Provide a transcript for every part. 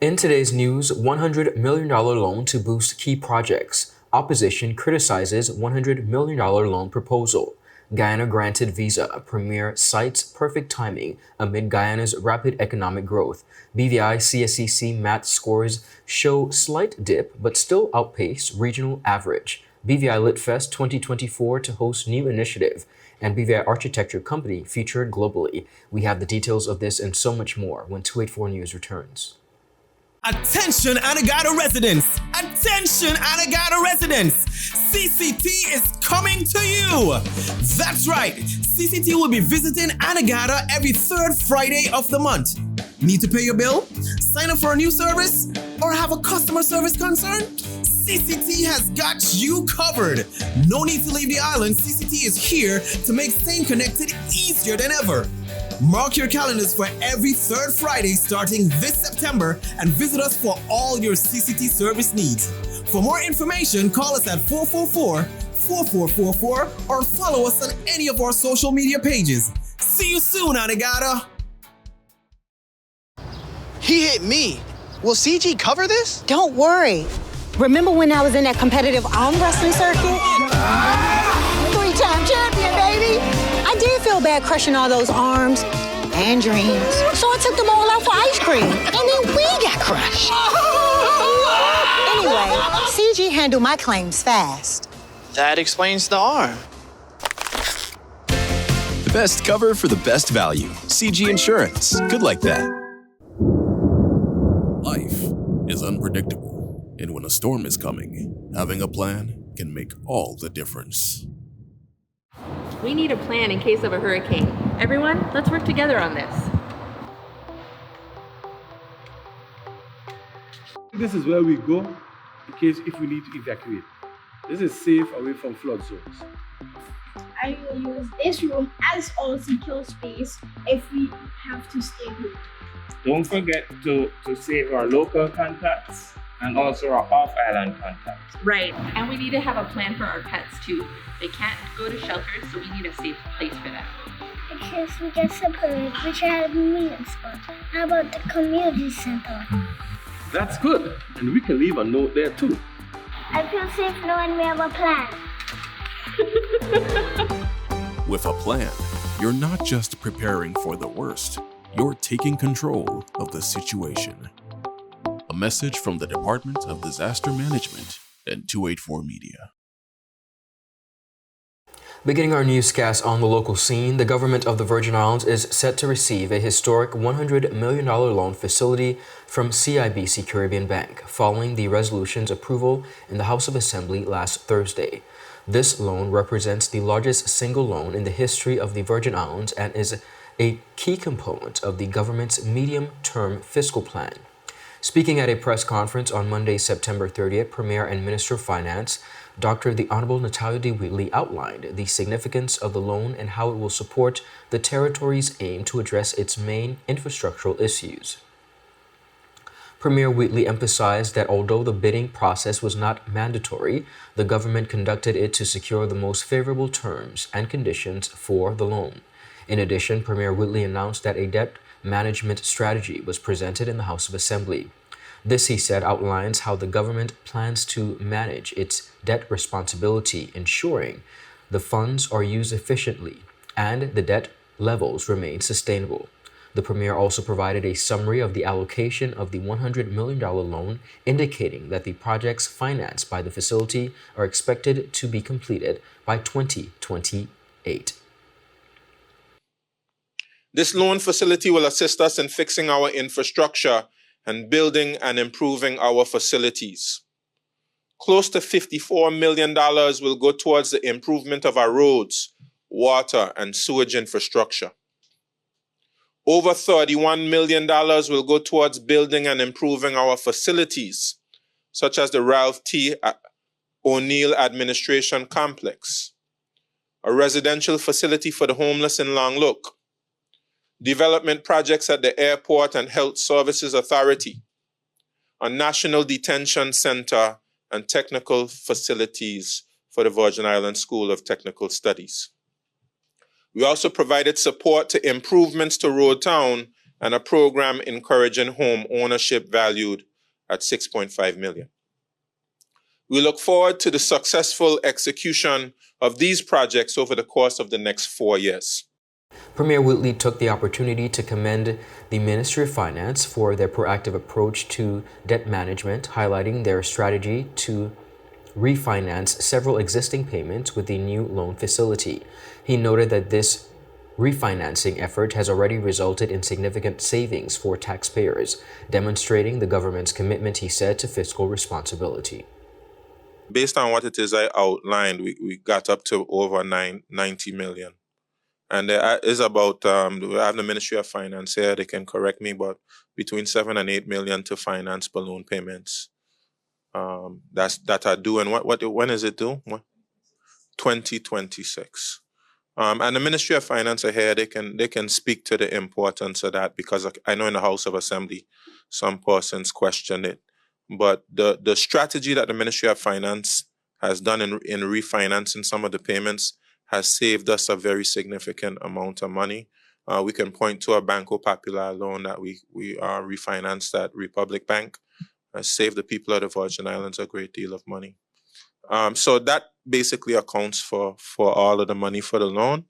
In today's news, $100 million loan to boost key projects. Opposition criticizes $100 million loan proposal. Guyana granted visa. Premier cites perfect timing amid Guyana's rapid economic growth. BVI CSEC math scores show slight dip but still outpace regional average. BVI LitFest 2024 to host new initiative. And BVI Architecture Company featured globally. We have the details of this and so much more when 284 News returns. Attention Anegada residents! Attention Anegada residents! CCT is coming to you! That's right! CCT will be visiting Anegada every third Friday of the month. Need to pay your bill? Sign up for a new service? Or have a customer service concern? CCT has got you covered! No need to leave the island. CCT is here to make staying connected easier than ever. Mark your calendars for every third Friday starting this September and visit us for all your CCT service needs. For more information, call us at 444-4444 or follow us on any of our social media pages. See you soon, Anegada! He hit me. Will CG cover this? Don't worry. Remember when I was in that competitive arm wrestling circuit? Three-time champion, baby! I did feel bad crushing all those arms and dreams. So I took them all out for ice cream. And then we got crushed. Anyway, CG handled my claims fast. That explains the arm. The best cover for the best value. CG Insurance. Good like that. Life is unpredictable, and when a storm is coming, having a plan can make all the difference. We need a plan in case of a hurricane. Everyone, let's work together on this. This is where we go in case if we need to evacuate. This is safe away from flood zones. I will use this room as our secure space if we have to stay home. Don't forget to save our local contacts and also our off-island contacts. Right, and we need to have a plan for our pets too. They can't go to shelters, so we need a safe place for them. In case we get separated, we should have a meeting spot. How about the community center? That's good, and we can leave a note there too. I feel safe knowing we have a plan. With a plan, you're not just preparing for the worst, you're taking control of the situation. A message from the Department of Disaster Management and 284 Media. Beginning our newscast on the local scene, the government of the Virgin Islands is set to receive a historic $100 million loan facility from CIBC Caribbean Bank, following the resolution's approval in the House of Assembly last Thursday. This loan represents the largest single loan in the history of the Virgin Islands and is a key component of the government's medium-term fiscal plan. Speaking at a press conference on Monday, September 30th, Premier and Minister of Finance, the Honorable Natalia de Wheatley outlined the significance of the loan and how it will support the territory's aim to address its main infrastructural issues. Premier Wheatley emphasized that although the bidding process was not mandatory, the government conducted it to secure the most favorable terms and conditions for the loan. In addition, Premier Wheatley announced that a debt management strategy was presented in the House of Assembly. This, he said, outlines how the government plans to manage its debt responsibility, ensuring the funds are used efficiently and the debt levels remain sustainable. The Premier also provided a summary of the allocation of the $100 million loan, indicating that the projects financed by the facility are expected to be completed by 2028. This loan facility will assist us in fixing our infrastructure and building and improving our facilities. Close to $54 million will go towards the improvement of our roads, water, and sewage infrastructure. Over $31 million will go towards building and improving our facilities, such as the Ralph T. O'Neill Administration Complex, a residential facility for the homeless in Long Look, development projects at the Airport and Health Services Authority, a national detention center, and technical facilities for the Virgin Islands School of Technical Studies. We also provided support to improvements to Road Town and a program encouraging home ownership valued at $6.5 million. We look forward to the successful execution of these projects over the course of the next 4 years. Premier Whitley took the opportunity to commend the Ministry of Finance for their proactive approach to debt management, highlighting their strategy to refinance several existing payments with the new loan facility. He noted that this refinancing effort has already resulted in significant savings for taxpayers, demonstrating the government's commitment, he said, to fiscal responsibility. Based on what it is I outlined, we got up to over 90 million. And there is about, we have the Ministry of Finance here, they can correct me, but between 7 and 8 million to finance balloon payments. That are due, and when is it due? 2026. And the Ministry of Finance are here, they can speak to the importance of that, because I know in the House of Assembly, some persons question it. But the strategy that the Ministry of Finance has done in refinancing some of the payments has saved us a very significant amount of money. We can point to a Banco Popular loan that we refinanced at Republic Bank, saved the people of the Virgin Islands a great deal of money. So that basically accounts for all of the money for the loan,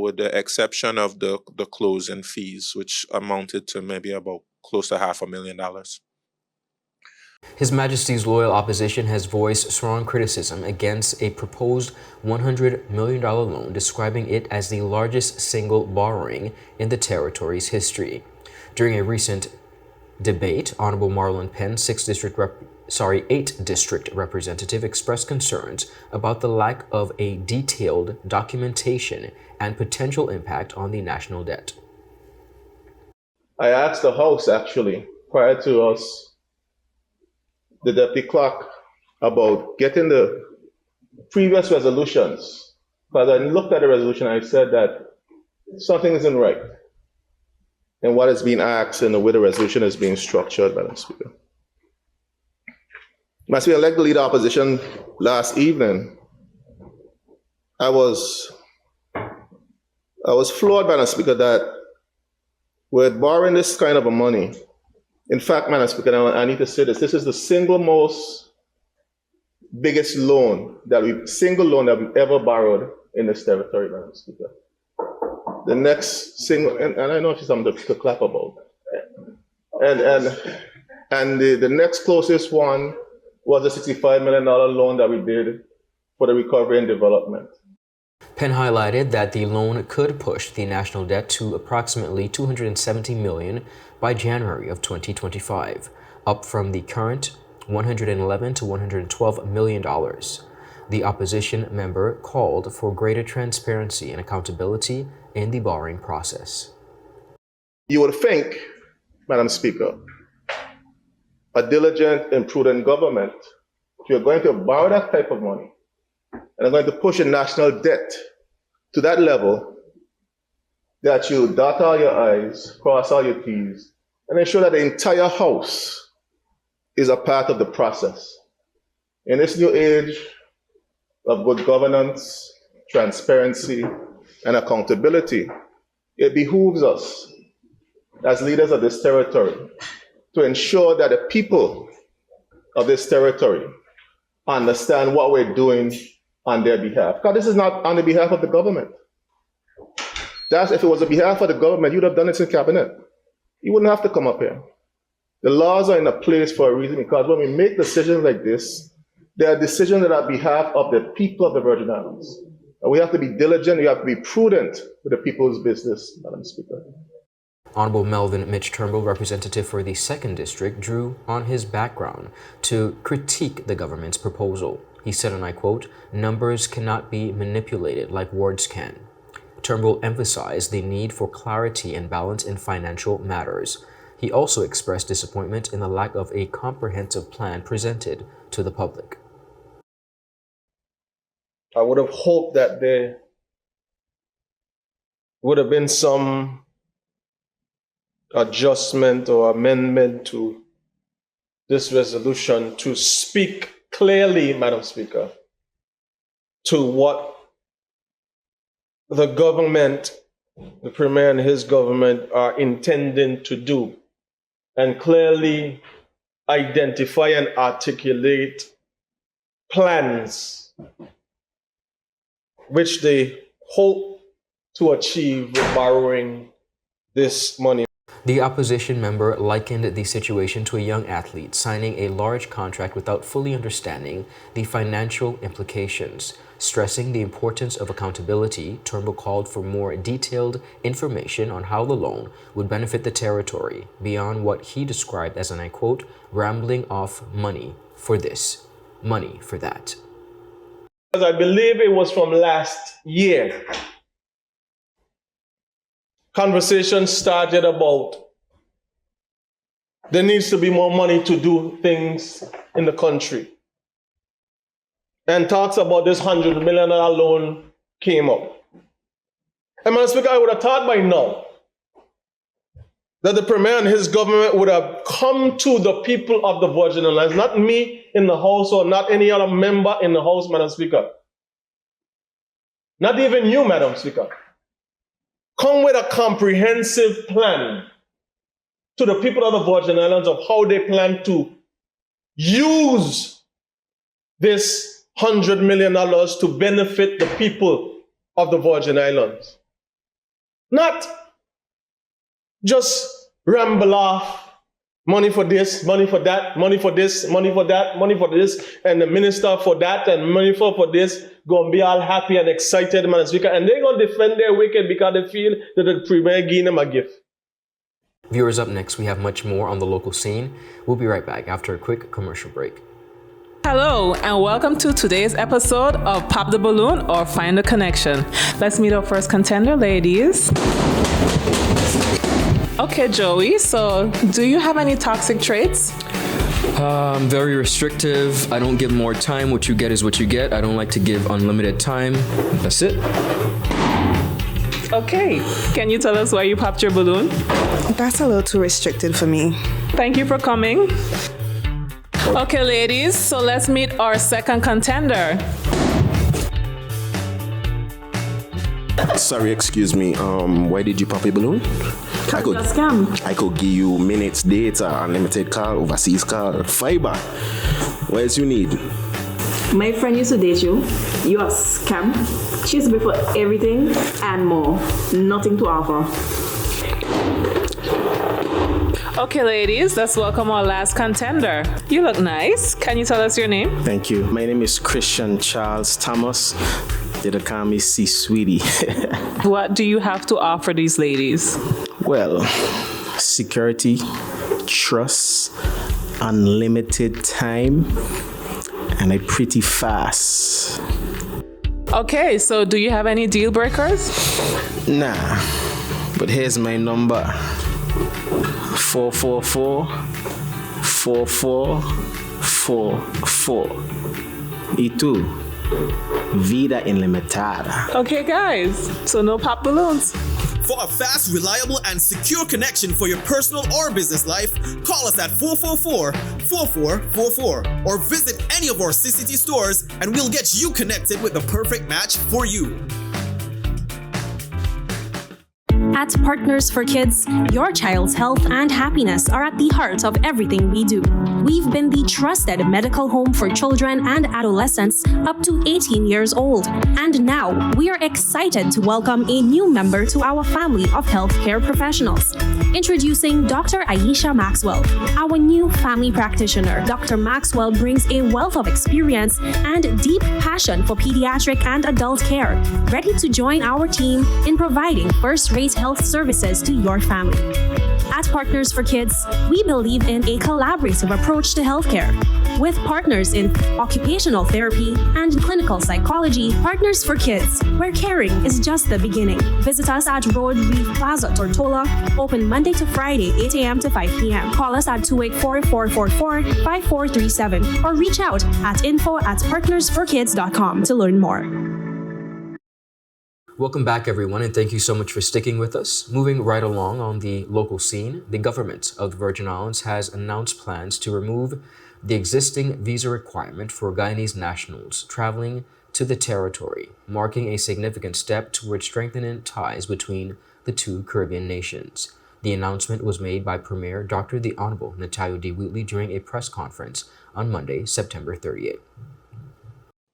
with the exception of the closing fees, which amounted to maybe about close to $500,000. His Majesty's loyal opposition has voiced strong criticism against a proposed $100 million loan, describing it as the largest single borrowing in the territory's history. During a recent debate, Honorable Marlon Penn, 8th District Representative, expressed concerns about the lack of a detailed documentation and potential impact on the national debt. I asked the House, actually, prior to us, the Deputy Clerk, about getting the previous resolutions. Because I looked at the resolution, I said that something isn't right in what is being asked and the way the resolution is being structured, Madam Speaker. Madam Speaker, like the Leader of Opposition last evening, I was floored, Madam Speaker, that we're borrowing this kind of a money. In fact, Madam Speaker, I need to say this. This is the single most biggest single loan that we've ever borrowed in this territory, Madam Speaker. The next single, and I know she's something to clap about. And the next closest one was a $65 million loan that we did for the recovery and development. Penn highlighted that the loan could push the national debt to approximately $270 million by January of 2025, up from the current $111 to $112 million. The opposition member called for greater transparency and accountability in the borrowing process. You would think, Madam Speaker, a diligent and prudent government, if you're going to borrow that type of money and are going to push a national debt to that level, that you dot all your I's, cross all your T's, and ensure that the entire House is a part of the process. In this new age of good governance, transparency, and accountability, it behooves us as leaders of this territory to ensure that the people of this territory understand what we're doing on their behalf. Because this is not on the behalf of the government. If it was on behalf of the government, you'd have done it in cabinet. You wouldn't have to come up here. The laws are in a place for a reason, because when we make decisions like this, they are decisions that are on behalf of the people of the Virgin Islands. And we have to be diligent, we have to be prudent with the people's business, Madam Speaker. Honorable Melvin Mitch Turnbull, representative for the 2nd District, drew on his background to critique the government's proposal. He said, and I quote, "Numbers cannot be manipulated like words can." Turnbull emphasized the need for clarity and balance in financial matters. He also expressed disappointment in the lack of a comprehensive plan presented to the public. I would have hoped that there would have been some adjustment or amendment to this resolution to speak clearly, Madam Speaker, to what the government the Premier and his government are intending to do, and clearly identify and articulate plans which they hope to achieve with borrowing this money. The opposition member likened the situation to a young athlete signing a large contract without fully understanding the financial implications. Stressing the importance of accountability, Turnbull called for more detailed information on how the loan would benefit the territory beyond what he described as, and I quote, rambling off money for this, money for that. I believe it was from last year. Conversation started about there needs to be more money to do things in the country. And talks about this $100 million loan came up. And Madam Speaker, I would have thought by now that the Premier and his government would have come to the people of the Virgin Islands, not me in the House or not any other member in the House, Madam Speaker. Not even you, Madam Speaker. Come with a comprehensive plan to the people of the Virgin Islands of how they plan to use this $100 million to benefit the people of the Virgin Islands. Not just ramble off money for this, money for that, money for this, money for that, money for this, and the minister for that, and money for this, going to be all happy and excited, Madam Speaker, and they're going to defend their wicked because they feel that the Premier gave them a gift. Viewers, up next, we have much more on the local scene. We'll be right back after a quick commercial break. Hello and welcome to today's episode of Pop the Balloon or Find the Connection. Let's meet our first contender, ladies. Okay, Joey, so do you have any toxic traits? I'm very restrictive. I don't give more time. What you get is what you get. I don't like to give unlimited time. That's it. Okay, can you tell us why you popped your balloon? That's a little too restricted for me. Thank you for coming. Okay, ladies, so let's meet our second contender. Sorry, excuse me. Why did you pop a balloon? I could give you minutes, data, unlimited call, overseas call, fiber. What else you need? My friend used to date you. You are a scam. She used to be for everything and more. Nothing to offer. Okay, ladies, let's welcome our last contender. You look nice. Can you tell us your name? Thank you. My name is Christian Charles Thomas. They call me C Sweetie. What do you have to offer these ladies? Well, security, trust, unlimited time, and a pretty fast. Okay, so do you have any deal breakers? Nah, but here's my number. 444-4444. E2. Vida Ilimitada. Okay, guys, so no pop balloons. For a fast, reliable, and secure connection for your personal or business life, call us at 444-4444 or visit any of our CCT stores and we'll get you connected with the perfect match for you. At Partners for Kids, your child's health and happiness are at the heart of everything we do. We've been the trusted medical home for children and adolescents up to 18 years old. And now, we are excited to welcome a new member to our family of healthcare professionals. Introducing Dr. Aisha Maxwell, our new family practitioner. Dr. Maxwell brings a wealth of experience and deep passion for pediatric and adult care, ready to join our team in providing first-rate health services to your family. At Partners for Kids, we believe in a collaborative approach to healthcare. With partners in occupational therapy and clinical psychology, Partners for Kids, where caring is just the beginning. Visit us at Road Reef Plaza, Tortola, open Monday to Friday, 8 a.m. to 5 p.m. Call us at 284-444-5437 or reach out at info@partnersforkids.com to learn more. Welcome back, everyone, and thank you so much for sticking with us. Moving right along on the local scene, the government of the Virgin Islands has announced plans to remove the existing visa requirement for Guyanese nationals traveling to the territory, marking a significant step toward strengthening ties between the two Caribbean nations. The announcement was made by Premier Dr. the Honorable Natalia D. Wheatley during a press conference on Monday, September 30th.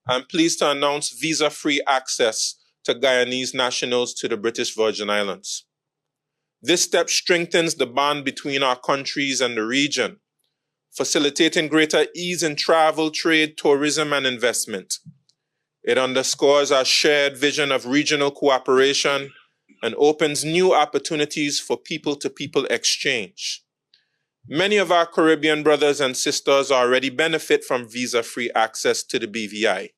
I'm pleased to announce visa-free access to Guyanese nationals to the British Virgin Islands. This step strengthens the bond between our countries and the region, facilitating greater ease in travel, trade, tourism, and investment. It underscores our shared vision of regional cooperation and opens new opportunities for people-to-people exchange. Many of our Caribbean brothers and sisters already benefit from visa-free access to the BVI,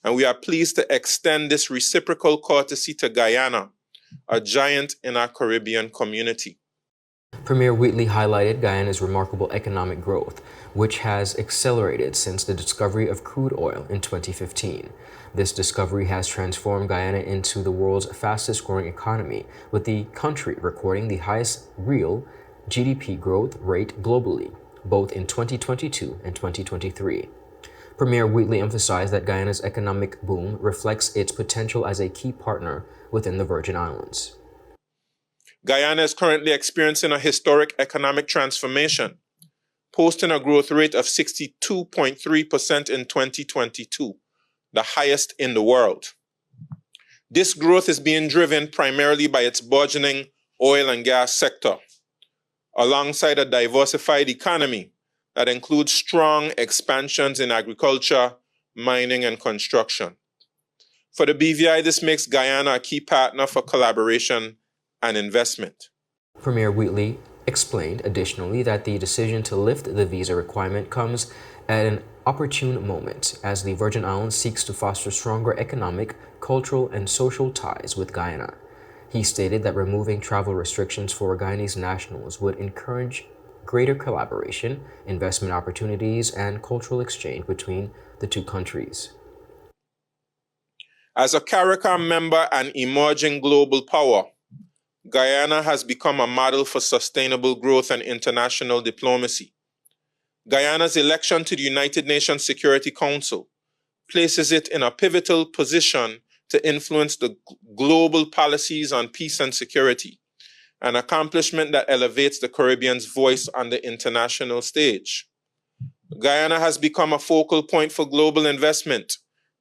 and we are pleased to extend this reciprocal courtesy to Guyana, a giant in our Caribbean community. Premier Wheatley highlighted Guyana's remarkable economic growth, which has accelerated since the discovery of crude oil in 2015. This discovery has transformed Guyana into the world's fastest-growing economy, with the country recording the highest real GDP growth rate globally, both in 2022 and 2023. Premier Wheatley emphasized that Guyana's economic boom reflects its potential as a key partner within the Virgin Islands. Guyana is currently experiencing a historic economic transformation, posting a growth rate of 62.3% in 2022, the highest in the world. This growth is being driven primarily by its burgeoning oil and gas sector, alongside a diversified economy that includes strong expansions in agriculture, mining, and construction. For the BVI, this makes Guyana a key partner for collaboration and investment. Premier Wheatley explained additionally that the decision to lift the visa requirement comes at an opportune moment as the Virgin Islands seeks to foster stronger economic, cultural, and social ties with Guyana. He stated that removing travel restrictions for Guyanese nationals would encourage greater collaboration, investment opportunities, and cultural exchange between the two countries. As a CARICOM member and emerging global power, Guyana has become a model for sustainable growth and international diplomacy. Guyana's election to the United Nations Security Council places it in a pivotal position to influence the global policies on peace and security, an accomplishment that elevates the Caribbean's voice on the international stage. Guyana has become a focal point for global investment,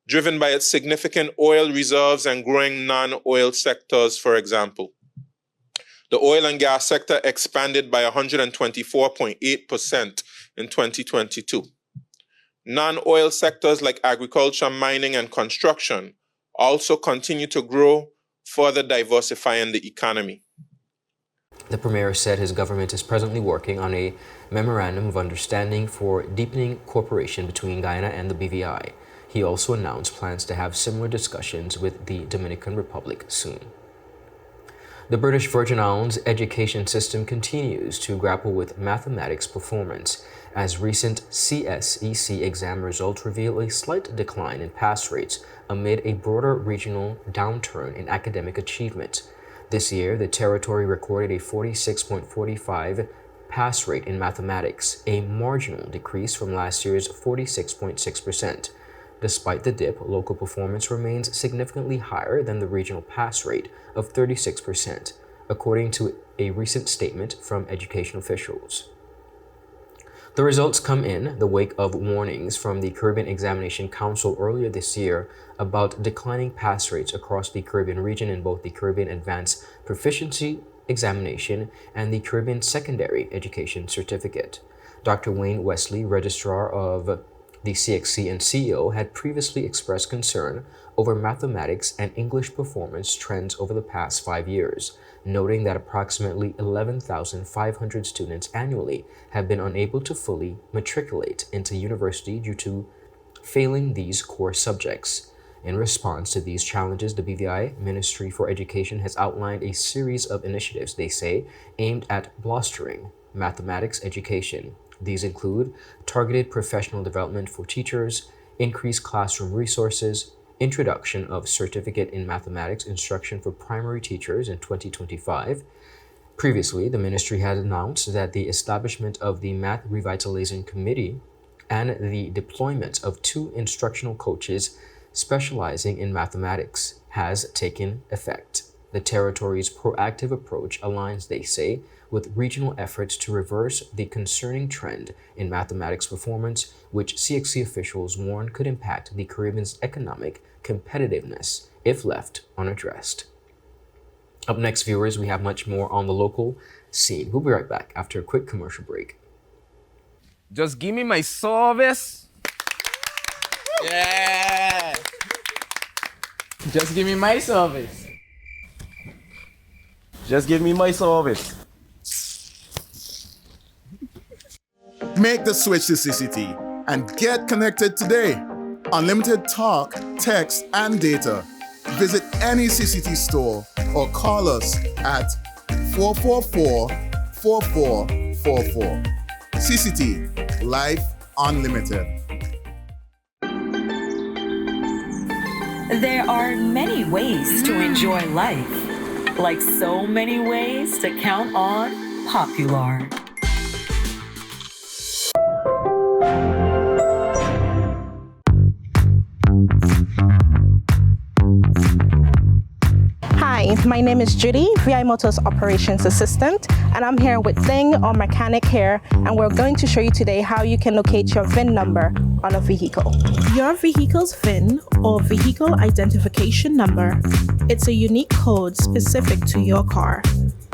driven by its significant oil reserves and growing non-oil sectors, for example. The oil and gas sector expanded by 124.8% in 2022. Non-oil sectors like agriculture, mining, and construction also continue to grow, further diversifying the economy. The Premier said his government is presently working on a memorandum of understanding for deepening cooperation between Guyana and the BVI. He also announced plans to have similar discussions with the Dominican Republic soon. The British Virgin Islands education system continues to grapple with mathematics performance, as recent CSEC exam results reveal a slight decline in pass rates amid a broader regional downturn in academic achievement. This year, the territory recorded a 46.45 pass rate in mathematics, a marginal decrease from last year's 46.6%. Despite the dip, local performance remains significantly higher than the regional pass rate of 36%, according to a recent statement from education officials. The results come in the wake of warnings from the Caribbean Examination Council earlier this year about declining pass rates across the Caribbean region in both the Caribbean Advanced Proficiency Examination and the Caribbean Secondary Education Certificate. Dr. Wayne Wesley, Registrar of the CSEC and CEO, had previously expressed concern over mathematics and English performance trends over the past 5 years, noting that approximately 11,500 students annually have been unable to fully matriculate into university due to failing these core subjects. In response to these challenges, the BVI Ministry for Education has outlined a series of initiatives, they say, aimed at bolstering mathematics education. These include targeted professional development for teachers, increased classroom resources, introduction of certificate in mathematics instruction for primary teachers in 2025. Previously, the ministry had announced that the establishment of the Math Revitalization Committee and the deployment of 2 instructional coaches specializing in mathematics has taken effect. The territory's proactive approach aligns, they say, with regional efforts to reverse the concerning trend in mathematics performance, which CXC officials warn could impact the Caribbean's economic competitiveness if left unaddressed. Up next, viewers, we have much more on the local scene. We'll be right back after a quick commercial break. Just give me my service. Yeah. Just give me my service. Just give me my service. Make the switch to CCT and get connected today. Unlimited talk, text, and data. Visit any CCT store or call us at 444-4444. CCT, Life Unlimited. There are many ways to enjoy life, like so many ways to count on Popular. Hi, my name is Judy, VI Motors Operations Assistant, and I'm here with Thing, our mechanic here, and we're going to show you today how you can locate your VIN number on a vehicle. Your vehicle's VIN, or Vehicle Identification Number, it's a unique code specific to your car.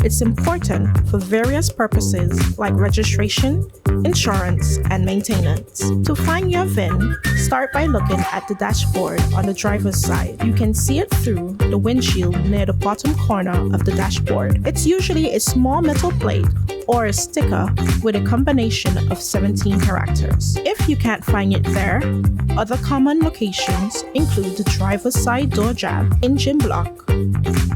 It's important for various purposes like registration, insurance, and maintenance. To find your VIN, start by looking at the dashboard on the driver's side. You can see it through the windshield near the bottom corner of the dashboard. It's usually a small metal plate or a sticker with a combination of 17 characters. If you can't find it there, other common locations include the driver's side door jamb, engine block,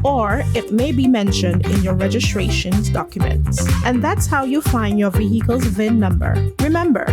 or it may be mentioned in your registration's documents. And that's how you find your vehicle's VIN number. Remember,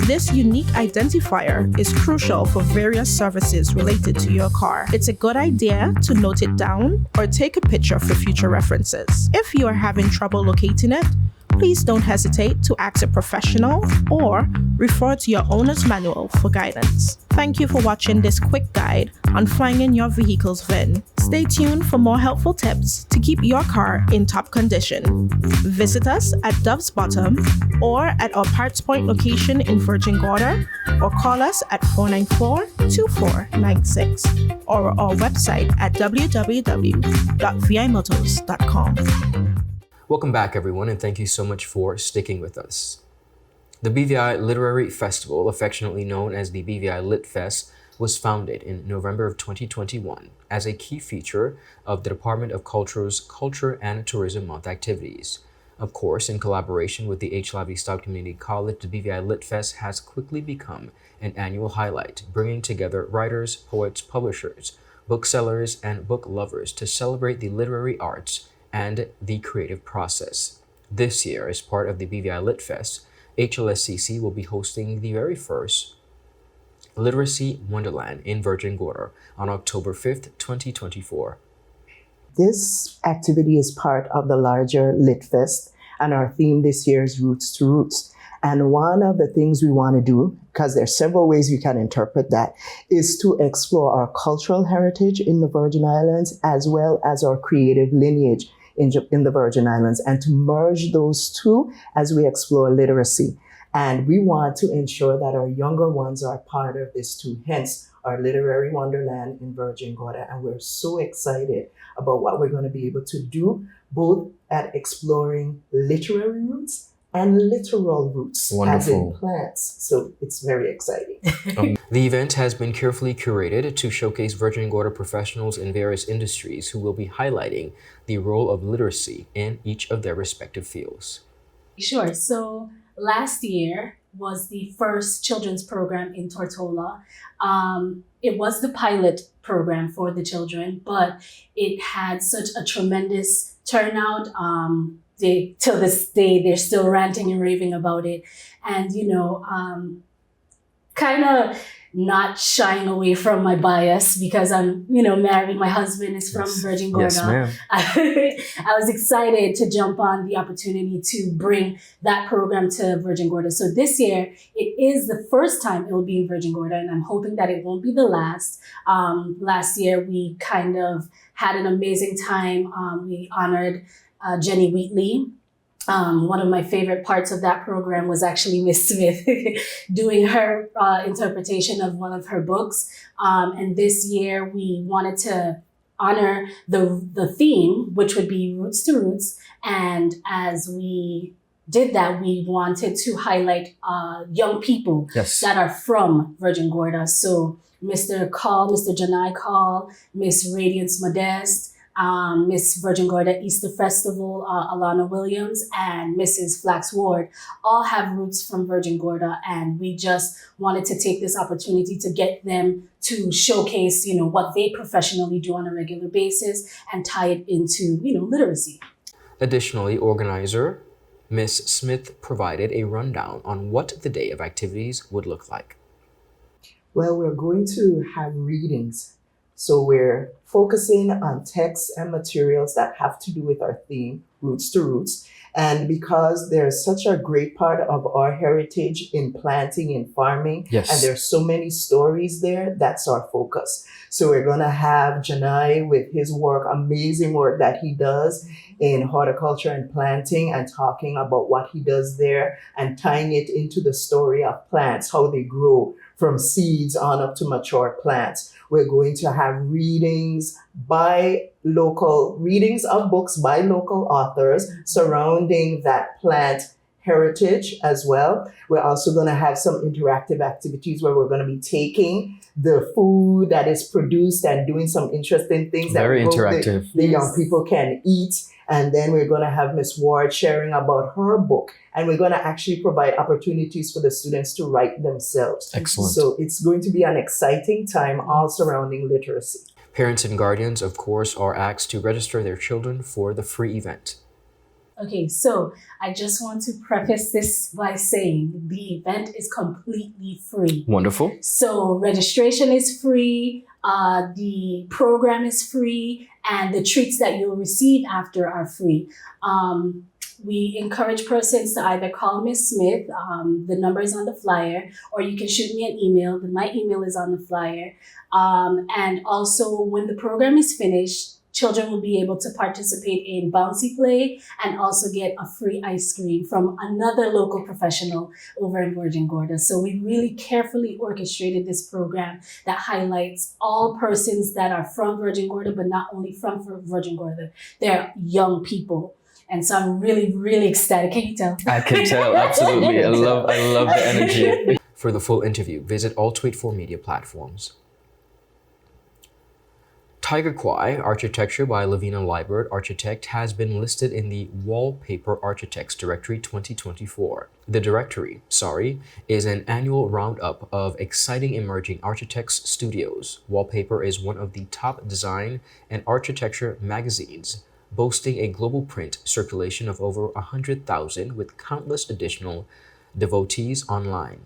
this unique identifier is crucial for various services related to your car. It's a good idea to note it down or take a picture for future references. If you are having trouble locating it, please don't hesitate to ask a professional or refer to your owner's manual for guidance. Thank you for watching this quick guide on finding your vehicle's VIN. Stay tuned for more helpful tips to keep your car in top condition. Visit us at Dove's Bottom or at our Parts Point location in Virgin Gorda, or call us at 494-2496 or our website at www.vimotors.com. Welcome back, everyone, and thank you so much for sticking with us. The BVI Literary Festival, affectionately known as the BVI Lit Fest, was founded in November of 2021 as a key feature of the Department of Culture's Culture and Tourism Month activities. Of course, in collaboration with the H. Lively Stout Community College, the BVI Lit Fest has quickly become an annual highlight, bringing together writers, poets, publishers, booksellers, and book lovers to celebrate the literary arts and the creative process. This year, as part of the BVI Lit Fest, HLSCC will be hosting the very first Literacy Wonderland in Virgin Gorda on October 5th, 2024. This activity is part of the larger Lit Fest, and our theme this year is Roots to Roots. And one of the things we want to do, because there are several ways we can interpret that, is to explore our cultural heritage in the Virgin Islands as well as our creative lineage in the Virgin Islands, and to merge those two as we explore literacy. And we want to ensure that our younger ones are part of this too, hence our Literary Wonderland in Virgin Gorda. And we're so excited about what we're going to be able to do, both at exploring literary roots and literal roots, as in plants. So it's very exciting. The event has been carefully curated to showcase Virgin Gorda professionals in various industries who will be highlighting the role of literacy in each of their respective fields. Sure. So last year was the first children's program in Tortola. It was the pilot program for the children, but it had such a tremendous turnout. Till this day, they're still ranting and raving about it. And, kind of not shying away from my bias because I'm, married. My husband is from Virgin Gorda. Yes, ma'am. I was excited to jump on the opportunity to bring that program to Virgin Gorda. So this year, it is the first time it will be in Virgin Gorda, and I'm hoping that it won't be the last. Last year, we kind of had an amazing time. We honored Jenny Wheatley. One of my favorite parts of that program was actually Miss Smith doing her interpretation of one of her books. And this year we wanted to honor the theme, which would be Roots to Roots. And as we did that, we wanted to highlight young people that are from Virgin Gorda. So Mr. Janai Call, Miss Radiance Modeste, Miss Virgin Gorda Easter Festival, Alana Williams, and Mrs. Flax Ward all have roots from Virgin Gorda, and we just wanted to take this opportunity to get them to showcase, what they professionally do on a regular basis and tie it into, literacy. Additionally, organizer Miss Smith provided a rundown on what the day of activities would look like. Well, we're going to have readings. So we're focusing on texts and materials that have to do with our theme, Roots to Roots. And because there's such a great part of our heritage in planting and farming, and there's so many stories there, that's our focus. So we're going to have Janai with his work, amazing work that he does in horticulture and planting, and talking about what he does there and tying it into the story of plants, how they grow from seeds on up to mature plants. We're going to have readings of books by local authors surrounding that plant heritage as well. We're also going to have some interactive activities where we're going to be taking the food that is produced and doing some interesting things that the young people can eat. And then we're going to have Miss Ward sharing about her book. And we're going to actually provide opportunities for the students to write themselves. Excellent. So it's going to be an exciting time all surrounding literacy. Parents and guardians, of course, are asked to register their children for the free event. Okay, so I just want to preface this by saying the event is completely free. Wonderful. So registration is free, the program is free, and the treats that you'll receive after are free. We encourage persons to either call Miss Smith, the number is on the flyer, or you can shoot me an email. My email is on the flyer. And also, when the program is finished, children will be able to participate in bouncy play and also get a free ice cream from another local professional over in Virgin Gorda. So we really carefully orchestrated this program that highlights all persons that are from Virgin Gorda, but not only from Virgin Gorda, they're young people. And so I'm really, really ecstatic. Can you tell? I can tell, absolutely. I love the energy. For the full interview, visit all 284 media platforms. Tiger Quay Architecture by Lavina Liebert Architect has been listed in the Wallpaper Architects Directory 2024. The directory, is an annual roundup of exciting emerging architects' studios. Wallpaper is one of the top design and architecture magazines, boasting a global print circulation of over 100,000 with countless additional devotees online.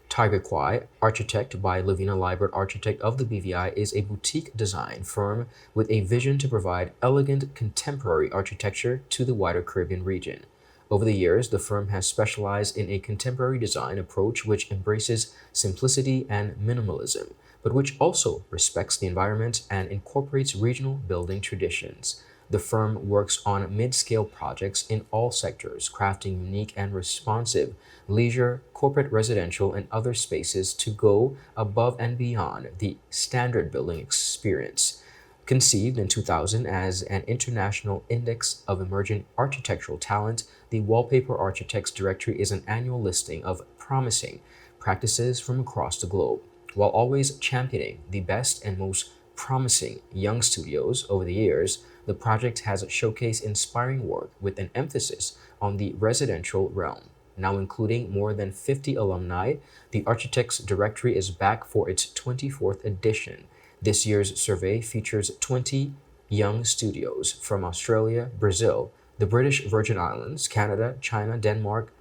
Tiger Quay Architect by Lavina Liebert Architect of the BVI is a boutique design firm with a vision to provide elegant contemporary architecture to the wider Caribbean region. Over the years, the firm has specialized in a contemporary design approach which embraces simplicity and minimalism, but which also respects the environment and incorporates regional building traditions. The firm works on mid-scale projects in all sectors, crafting unique and responsive leisure, corporate, residential, and other spaces to go above and beyond the standard building experience. Conceived in 2000 as an international index of emerging architectural talent, the Wallpaper Architects Directory is an annual listing of promising practices from across the globe. While always championing the best and most promising young studios over the years, the project has showcased inspiring work with an emphasis on the residential realm. Now including more than 50 alumni, the Architects Directory is back for its 24th edition. This year's survey features 20 young studios from Australia, Brazil, the British Virgin Islands, Canada, China, Denmark,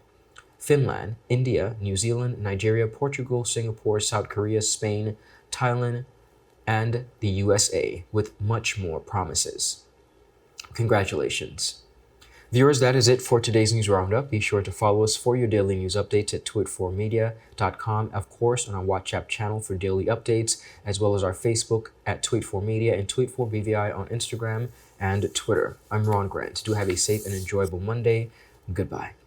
Finland, India, New Zealand, Nigeria, Portugal, Singapore, South Korea, Spain, Thailand, and the USA, with much more promises. Congratulations. Viewers, that is it for today's news roundup. Be sure to follow us for your daily news updates at tweet4media.com, of course, on our WhatsApp channel for daily updates, as well as our Facebook at Tweet4Media and Tweet4BVI on Instagram and Twitter. I'm Ron Grant. Do have a safe and enjoyable Monday. Goodbye.